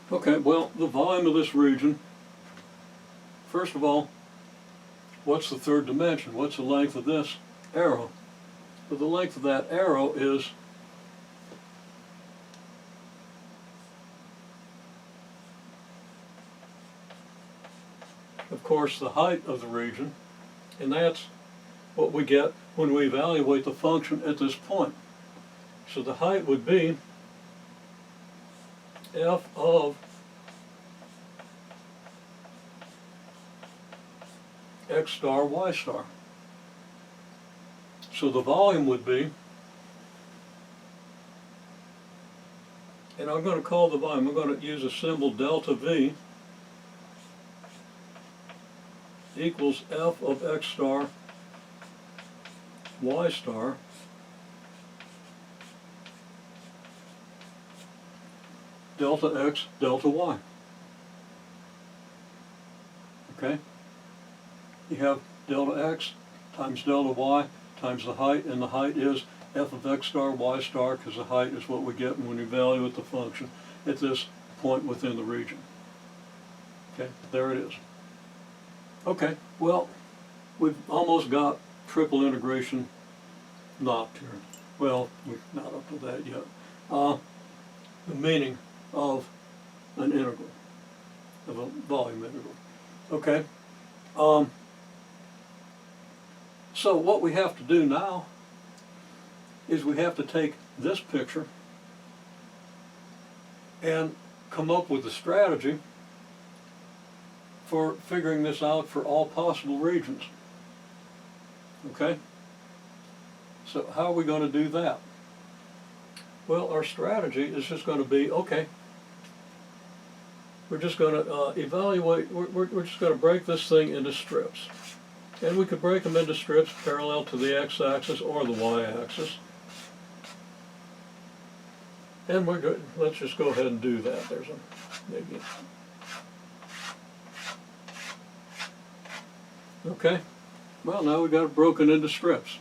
Okay, well, the volume of this region, first of all, what's the third dimension? What's the length of this arrow? Well, the length of that arrow is of course the height of the region, and that's what we get when we evaluate the function at this point. So the height would be f of x star y star. So the volume would be, and I'm going to call the volume, I'm going to use a symbol delta V equals f of x star y star delta x delta y. Okay? You have delta x times delta y times the height, and the height is f of x star y star, because the height is what we get when we evaluate the function at this point within the region. Okay, there it is. Okay, well, we've almost got triple integration knocked here. Well, we're not up to that yet. The meaning of an integral, of a volume integral. Okay. So what we have to do now is we have to take this picture and come up with a strategy for figuring this out for all possible regions. Okay? So how are we going to do that? Well, our strategy is just going to be, okay, we're just going to evaluate, we're just going to break this thing into strips. And we could break them into strips parallel to the x-axis or the y-axis. And we're good. Let's just go ahead and do that. There's a maybe. Okay. Well, now we've got it broken into strips.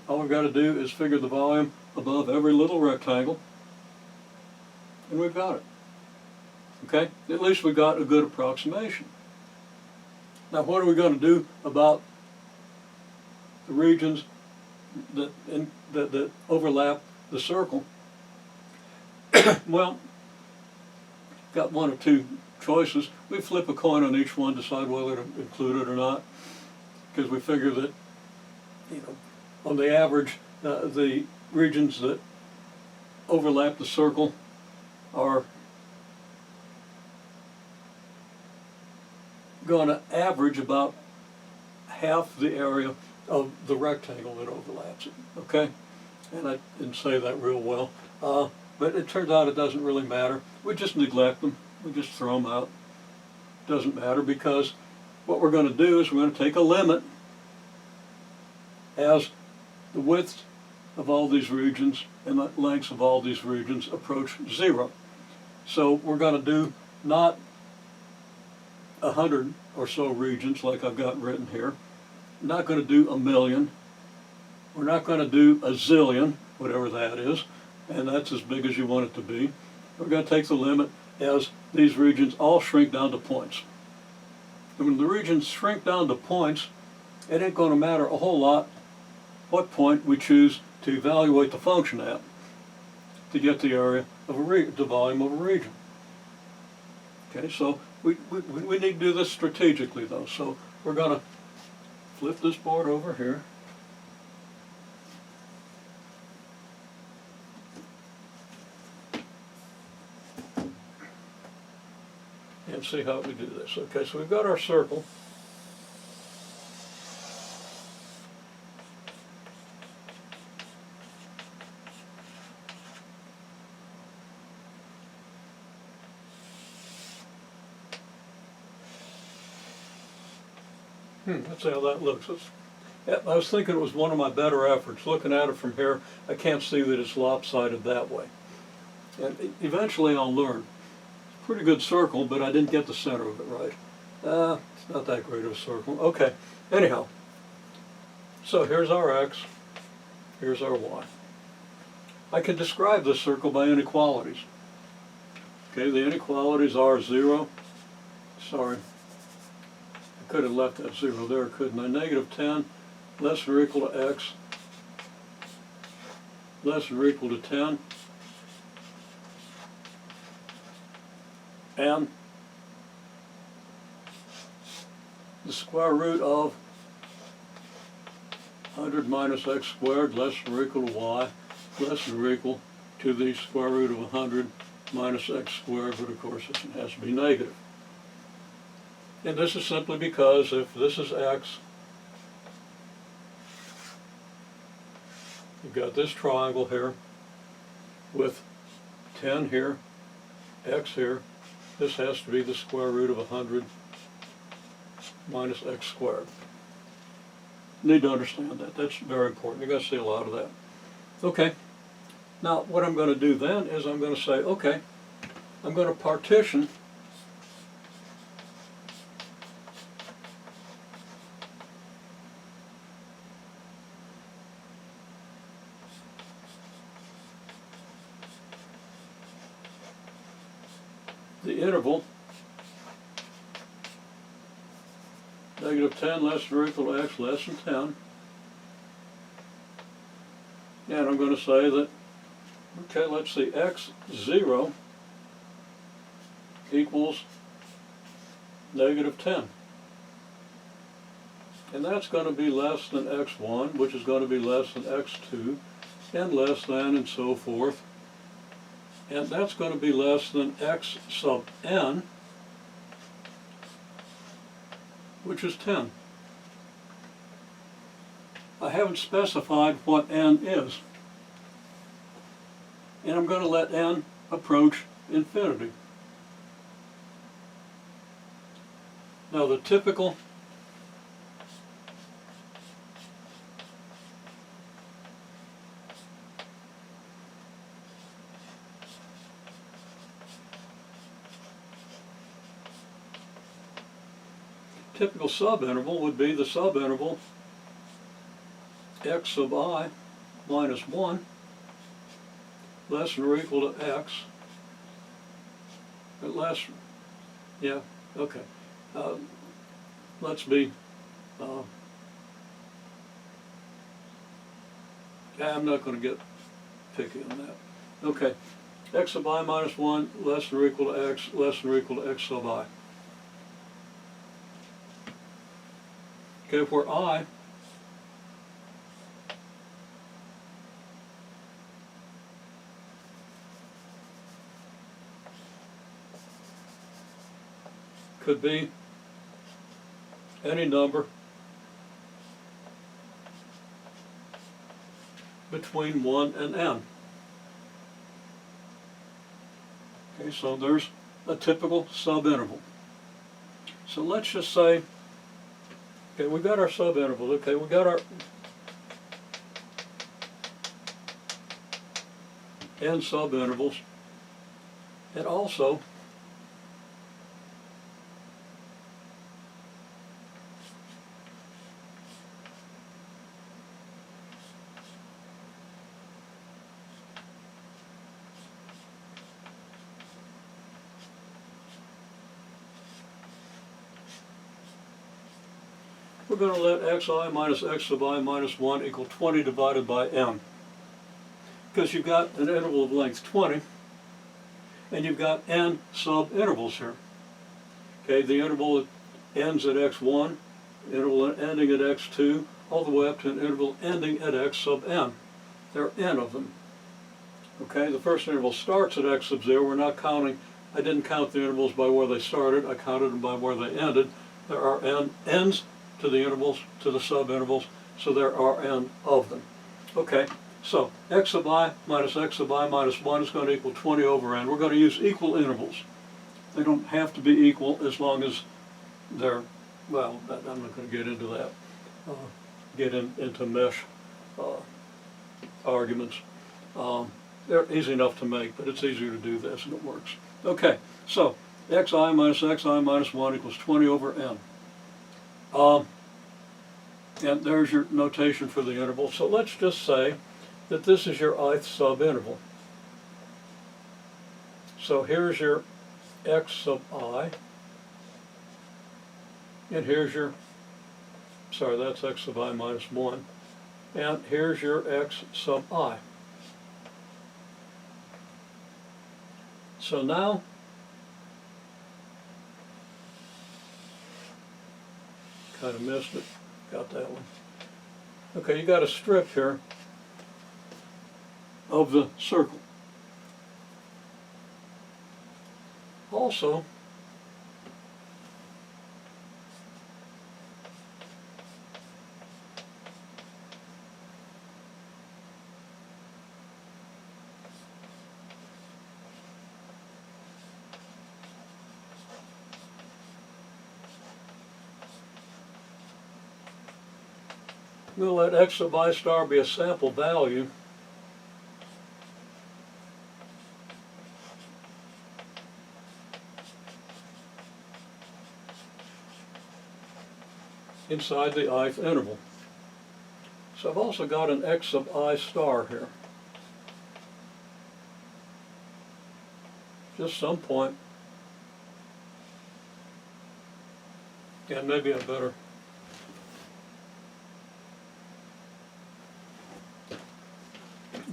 All we've got to do is figure the volume above every little rectangle, and we've got it. Okay? At least we got a good approximation. Now, what are we going to do about the regions that overlap the circle? Well, got one or two choices. We flip a coin on each one, decide whether to include it or not, because we figure that, you know, on the average, the regions that overlap the circle are going to average about half the area of the rectangle that overlaps it, okay? And I didn't say that real well, but it turns out it doesn't really matter. We just neglect them. We just throw them out. Doesn't matter, because what we're going to do is we're going to take a limit as the width of all these regions and the lengths of all these regions approach 0. So we're going to do not 100 or so regions like I've got written here. We're not going to do 1,000,000. We're not going to do a zillion, whatever that is, and that's as big as you want it to be. We're going to take the limit as these regions all shrink down to points. And when the regions shrink down to points, it ain't going to matter a whole lot what point we choose to evaluate the function at to get the area of the volume of a region. Okay, so we need to do this strategically, though. So we're going to flip this board over here. And see how we do this. Okay, so we've got our circle. Let's see how that looks. I was thinking it was one of my better efforts. Looking at it from here, I can't see that it's lopsided that way. And eventually I'll learn. It's a pretty good circle, but I didn't get the center of it right. It's not that great of a circle. Okay, anyhow. So here's our x, here's our y. I can describe this circle by inequalities. Okay, the inequalities are 0. Sorry, I could have left that 0 there, couldn't I? Negative 10 less than or equal to x less than or equal to 10. And the square root of 100 minus x squared less than or equal to y less than or equal to the square root of 100 minus x squared, but of course this one has to be negative. And this is simply because if this is x, you've got this triangle here with 10 here, x here, this has to be the square root of 100 minus x squared. Need to understand that. That's very important. You've got to see a lot of that. Okay. Now what I'm going to do then is I'm going to say, okay, I'm going to partition the interval negative 10 less than or equal to x less than 10. And I'm going to say that, okay, let's see, x0 equals negative 10. And that's going to be less than x1, which is going to be less than x2, and less than, and so forth. And that's going to be less than x sub n, which is 10. I haven't specified what n is. And I'm going to let n approach infinity. Now the typical subinterval would be the subinterval x sub I minus 1 less than or equal to x, but less, yeah, okay. Let's be, I'm not going to get picky on that. Okay, x sub I minus 1 less than or equal to x less than or equal to x sub I. Okay, where I could be any number between 1 and n. Okay, so there's a typical subinterval. So let's just say, okay, we got our subinterval. Okay, we got our n subintervals, and also we're going to let xi minus x sub I minus 1 equal 20 divided by n. Because you've got an interval of length 20, and you've got n subintervals here. Okay, the interval that ends at x1, interval ending at x2, all the way up to an interval ending at x sub n. There are n of them. Okay, the first interval starts at x sub 0. We're not counting, I didn't count the intervals by where they started, I counted them by where they ended. There are n's to the intervals, to the subintervals, so there are n of them. Okay, so x sub I minus x sub I minus 1 is going to equal 20 over n. We're going to use equal intervals. They don't have to be equal as long as they're, well, I'm not going to get into that, into mesh arguments. They're easy enough to make, but it's easier to do this and it works. Okay, so xi minus xi minus 1 equals 20 over n. And there's your notation for the interval. So let's just say that this is your ith subinterval. So here's your x sub I, and here's your, sorry, that's x sub I minus 1, and here's your x sub I. So now, kind of missed it, got that one. Okay, you got a strip here of the circle. Also, we'll let x sub I star be a sample value inside the ith interval. So I've also got an x sub I star here. Just some point, and maybe I better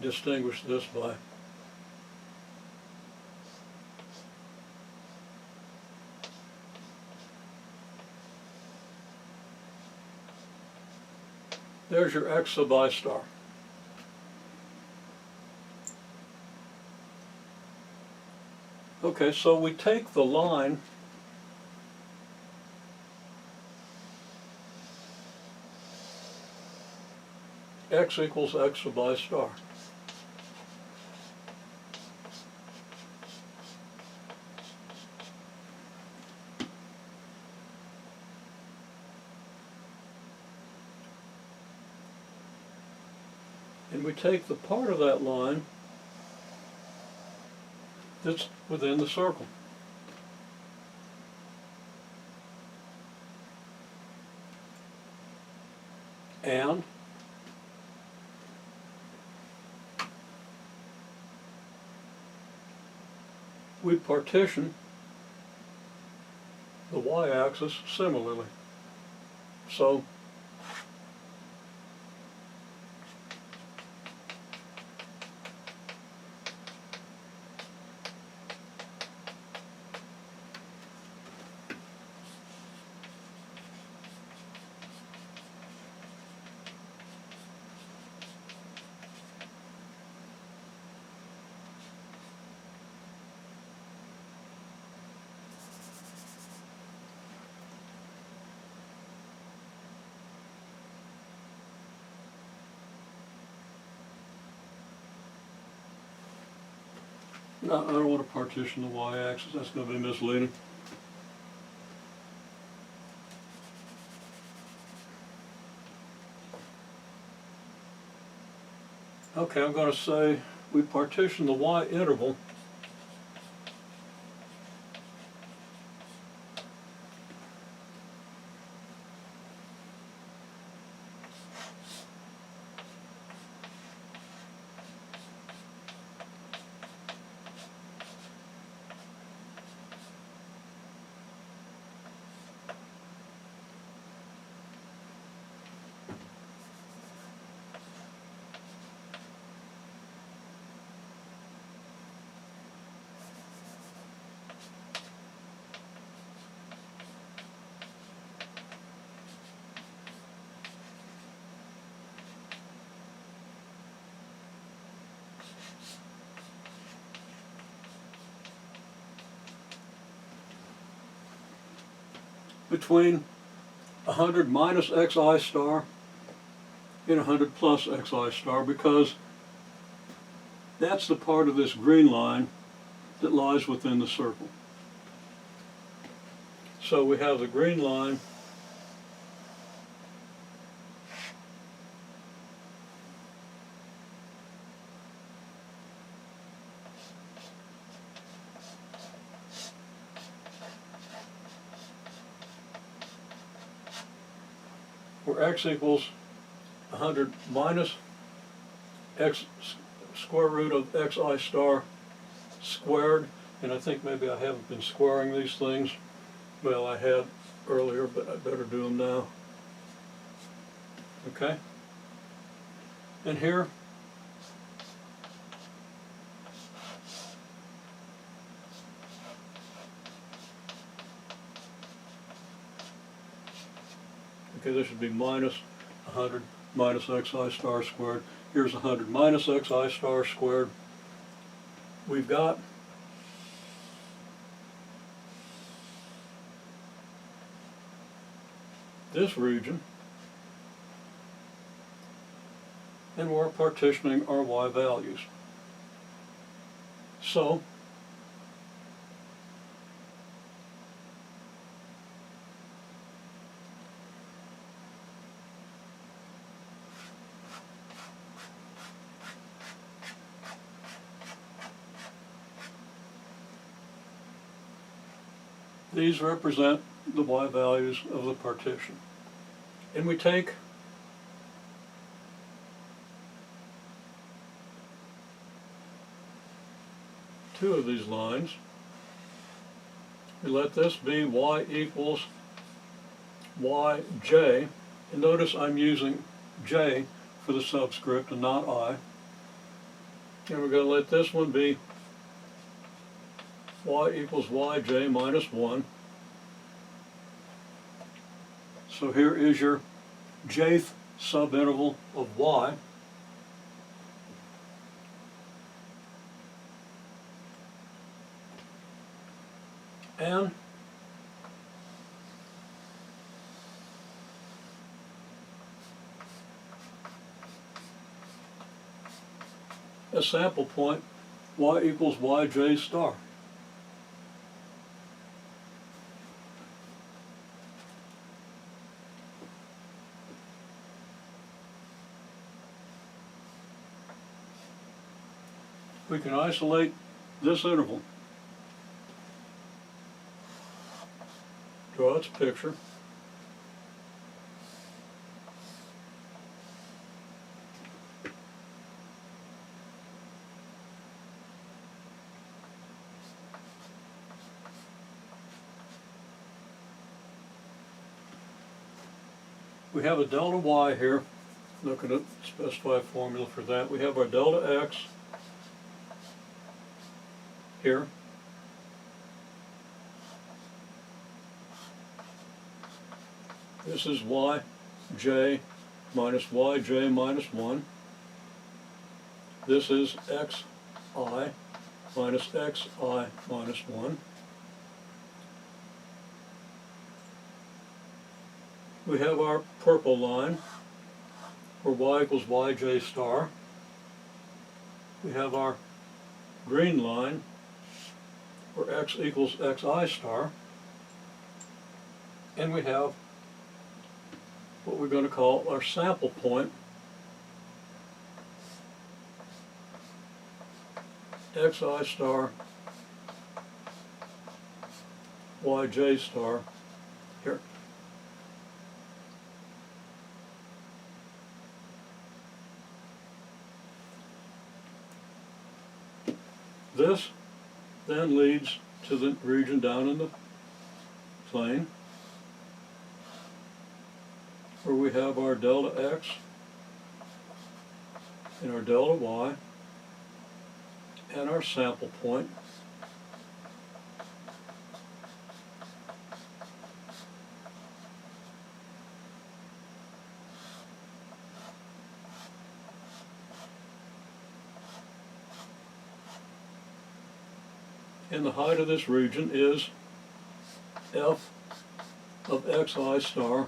distinguish this by there's your x sub I star. Okay, so we take the line x equals x sub I star. And we take the part of that line that's within the circle. And we partition the y-axis similarly. So no, I don't want to partition the y-axis, that's going to be misleading. Okay, I'm going to say we partition the y-interval between 100 minus xi star and 100 plus xi star, because that's the part of this green line that lies within the circle. So we have the green line where x equals 100 minus x square root of xi star squared And I think maybe I haven't been squaring these things. Well, I had earlier, but I better do them now. Okay? And here, okay, this should be minus 100 minus xi star squared. Here's 100 minus xi star squared. We've got this region, and we're partitioning our y values. So, these represent the y values of the partition. And we take two of these lines. We let this be y equals yj. And notice I'm using j for the subscript and not I. And we're going to let this one be y equals yj minus 1. So here is your jth subinterval of y. And a sample point y equals yj star. We can isolate this interval. Draw its picture. We have a delta y here. I'm not going to specify a formula for that. We have our delta x here. This is yj minus yj minus 1. This is xi minus xi minus 1. We have our purple line where y equals yj star. We have our green line where x equals xi star. And we have what we're going to call our sample point, xi star yj star here. This then leads to the region down in the plane where we have our delta x and our delta y and our sample point. And the height of this region is f of xi star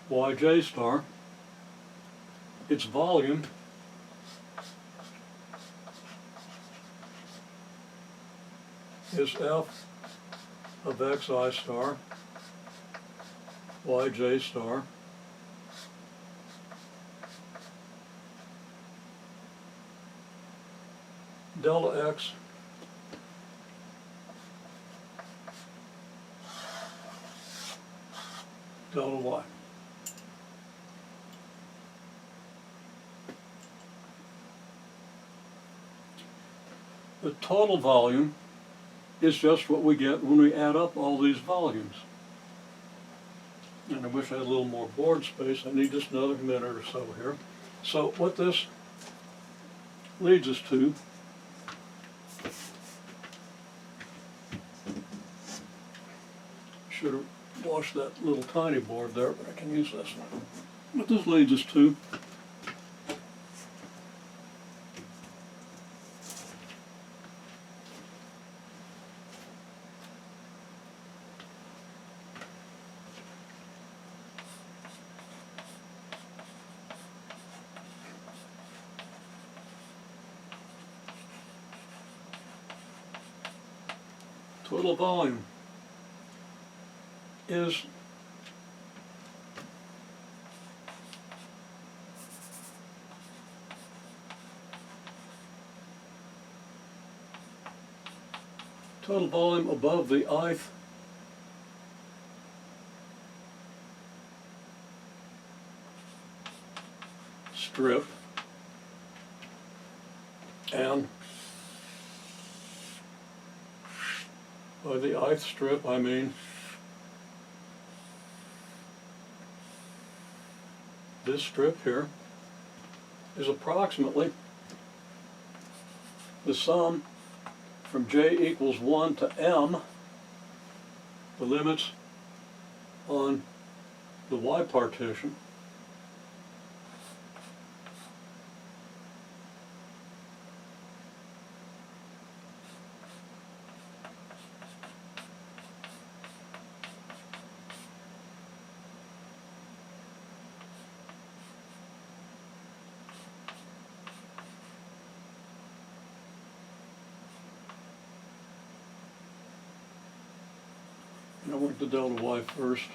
yj star. Its volume is f of xi star yj star delta x delta y. The total volume is just what we get when we add up all these volumes. And I wish I had a little more board space. I need just another minute or so here. So what this leads us to should have washed that little tiny board there, but I can use this one. What this leads us to total volume is total volume above the ith strip, and by the ith strip I mean this strip here is approximately the sum from j equals 1 to m, the limits on the y partition, I went to delta y first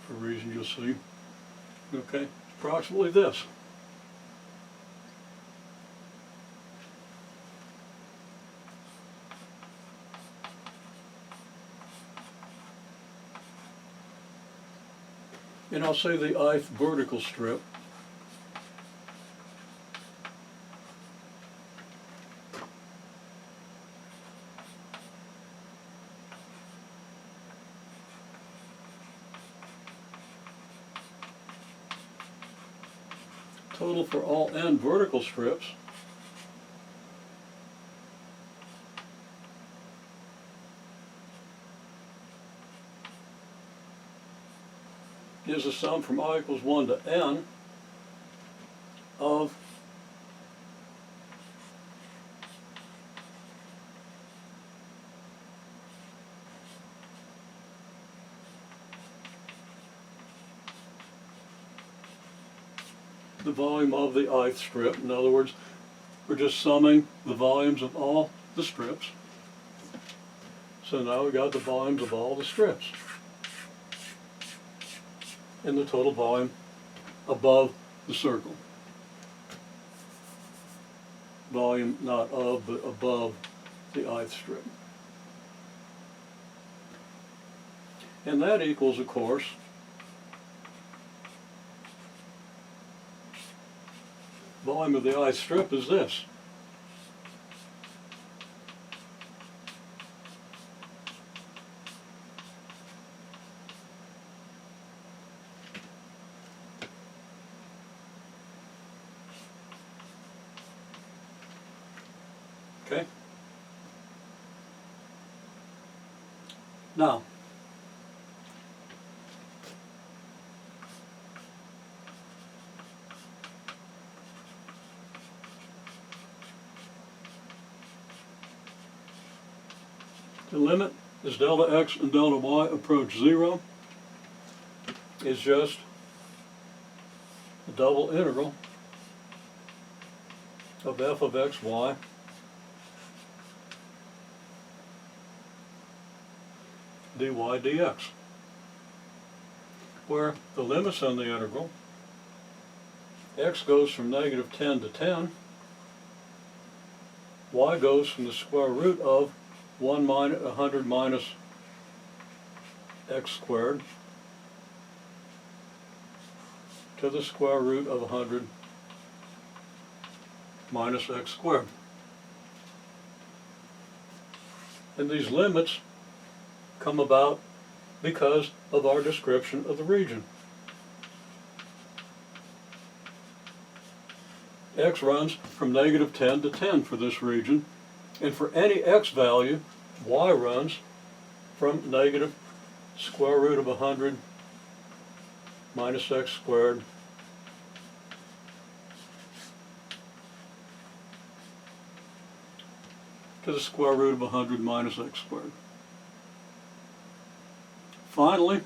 for a reason you'll see. Okay, approximately this. And I'll say the ith vertical strip total for all n vertical strips is the sum from I equals 1 to n of the volume of the ith strip. In other words, we're just summing the volumes of all the strips. So now we got the volumes of all the strips. And the total volume above the circle. Volume not of, but above the ith strip. And that equals, of course, volume of the ith strip is this. Okay? Now, the limit as delta x and delta y approach 0 is just the double integral of f of x, y dy dx, where the limits on the integral, x goes from negative 10 to 10, y goes from the square root of 100 minus x squared to the square root of 100 minus x squared. And these limits come about because of our description of the region. X runs from -10 to 10 for this region, and for any x value, y runs from negative square root of 100 minus x squared to the square root of 100 minus x squared. Finally,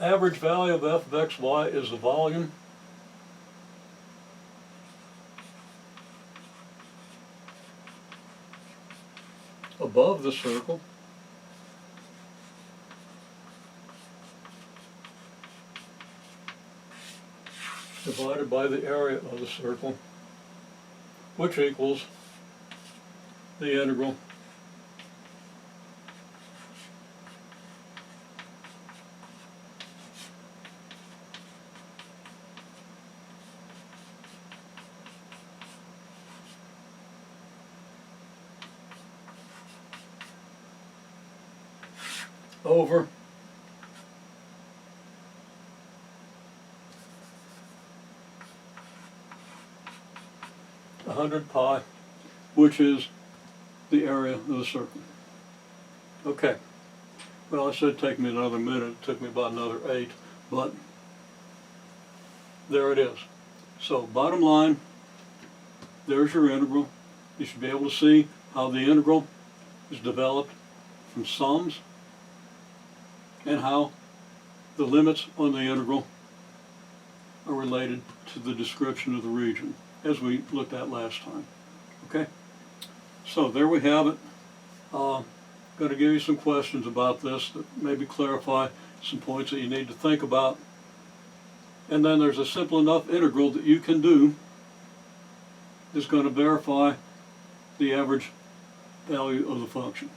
average value of f of x, y is the volume above the circle divided by the area of the circle, which equals the integral over pi, which is the area of the circle. Okay, well, I said it'd take me another minute. It took me about another 8, but there it is. So bottom line, there's your integral. You should be able to see how the integral is developed from sums and how the limits on the integral are related to the description of the region, as we looked at last time. Okay, so there we have it. Going to give you some questions about this that maybe clarify some points that you need to think about. And then there's a simple enough integral that you can do that's going to verify the average value of the function.